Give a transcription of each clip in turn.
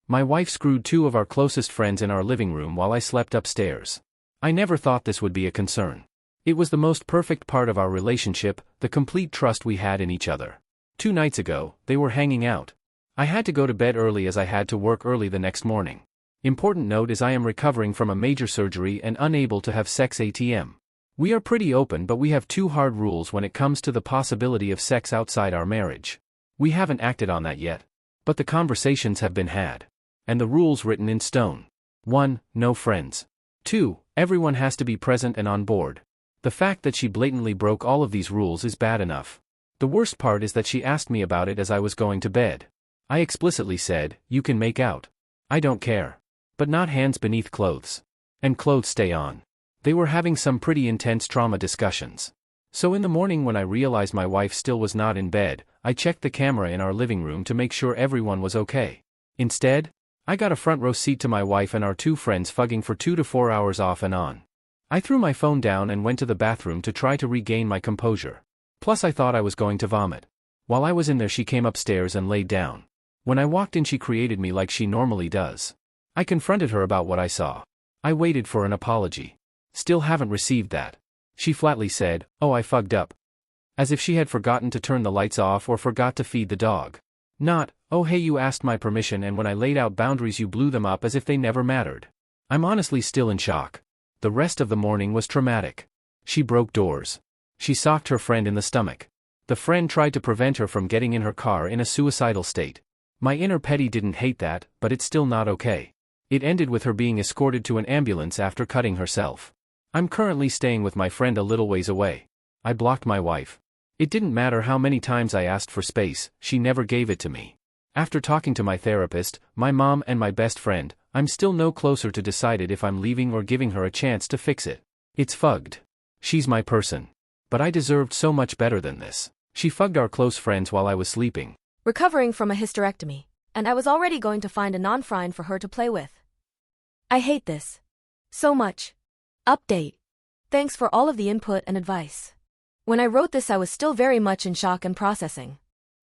My wife screwed two of our closest friends in our living room while I slept upstairs. I never thought this would be a concern. It was the most perfect part of our relationship, the complete trust we had in each other. 2 nights ago, they were hanging out. I had to go to bed early as I had to work early the next morning. Important note is I am recovering from a major surgery and unable to have sex ATM. We are pretty open, but we have 2 hard rules when it comes to the possibility of sex outside our marriage. We haven't acted on that yet, but the conversations have been had. And the rules written in stone. 1. No friends. 2. Everyone has to be present and on board. The fact that she blatantly broke all of these rules is bad enough. The worst part is that she asked me about it as I was going to bed. I explicitly said, "You can make out. I don't care. But not hands beneath clothes. And clothes stay on." They were having some pretty intense trauma discussions. So in the morning when I realized my wife still was not in bed, I checked the camera in our living room to make sure everyone was okay. Instead, I got a front row seat to my wife and our 2 friends fugging for 2 to 4 hours off and on. I threw my phone down and went to the bathroom to try to regain my composure. Plus I thought I was going to vomit. While I was in there she came upstairs and laid down. When I walked in she created me like she normally does. I confronted her about what I saw. I waited for an apology. Still haven't received that. She flatly said, "Oh, I fucked up." As if she had forgotten to turn the lights off or forgot to feed the dog. Not, "Oh hey, you asked my permission and when I laid out boundaries you blew them up," as if they never mattered. I'm honestly still in shock. The rest of the morning was traumatic. She broke doors. She socked her friend in the stomach. The friend tried to prevent her from getting in her car in a suicidal state. My inner petty didn't hate that, but it's still not okay. It ended with her being escorted to an ambulance after cutting herself. I'm currently staying with my friend a little ways away. I blocked my wife. It didn't matter how many times I asked for space, she never gave it to me. After talking to my therapist, my mom and my best friend, I'm still no closer to decided if I'm leaving or giving her a chance to fix it. It's fugged. She's my person. But I deserved so much better than this. She fugged our close friends while I was sleeping. Recovering from a hysterectomy, and I was already going to find a non-friend for her to play with. I hate this. So much. Update. Thanks for all of the input and advice. When I wrote this I was still very much in shock and processing.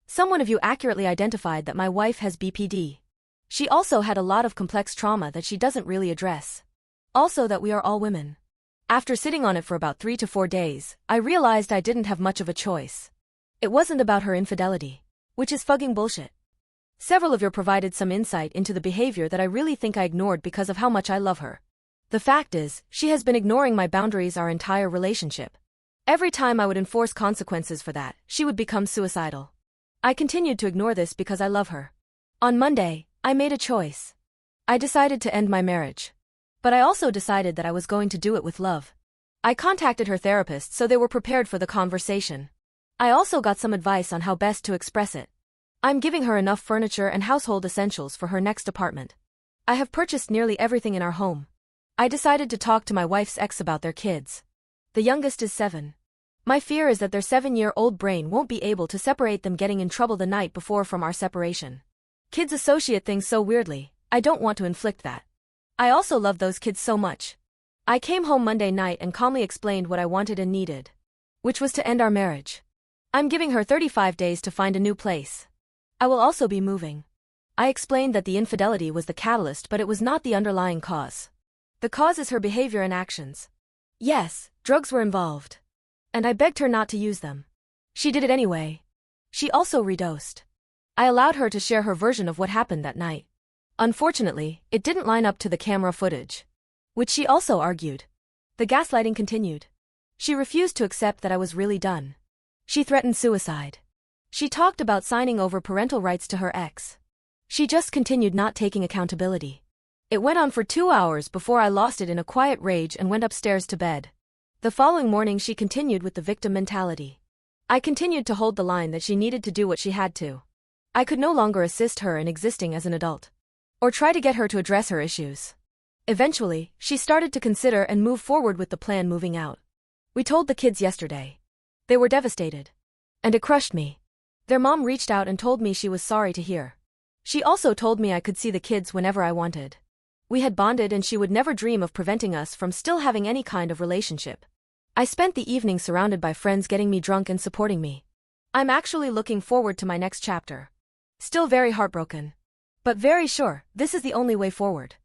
Someone of you accurately identified that my wife has BPD. She also had a lot of complex trauma that she doesn't really address. Also that we are all women. After sitting on it for about 3 to 4 days, I realized I didn't have much of a choice. It wasn't about her infidelity, which is fucking bullshit. Several of you provided some insight into the behavior that I really think I ignored because of how much I love her. The fact is, she has been ignoring my boundaries our entire relationship. Every time I would enforce consequences for that, she would become suicidal. I continued to ignore this because I love her. On Monday, I made a choice. I decided to end my marriage. But I also decided that I was going to do it with love. I contacted her therapist so they were prepared for the conversation. I also got some advice on how best to express it. I'm giving her enough furniture and household essentials for her next apartment. I have purchased nearly everything in our home. I decided to talk to my wife's ex about their kids. The youngest is 7. My fear is that their 7-year-old brain won't be able to separate them getting in trouble the night before from our separation. Kids associate things so weirdly, I don't want to inflict that. I also love those kids so much. I came home Monday night and calmly explained what I wanted and needed. Which was to end our marriage. I'm giving her 35 days to find a new place. I will also be moving. I explained that the infidelity was the catalyst but it was not the underlying cause. The cause is her behavior and actions. Yes, drugs were involved. And I begged her not to use them. She did it anyway. She also redosed. I allowed her to share her version of what happened that night. Unfortunately, it didn't line up to the camera footage. Which she also argued. The gaslighting continued. She refused to accept that I was really done. She threatened suicide. She talked about signing over parental rights to her ex. She just continued not taking accountability. It went on for 2 hours before I lost it in a quiet rage and went upstairs to bed. The following morning she continued with the victim mentality. I continued to hold the line that she needed to do what she had to. I could no longer assist her in existing as an adult. Or try to get her to address her issues. Eventually, she started to consider and move forward with the plan moving out. We told the kids yesterday. They were devastated. And it crushed me. Their mom reached out and told me she was sorry to hear. She also told me I could see the kids whenever I wanted. We had bonded and she would never dream of preventing us from still having any kind of relationship. I spent the evening surrounded by friends getting me drunk and supporting me. I'm actually looking forward to my next chapter. Still very heartbroken. But very sure, this is the only way forward.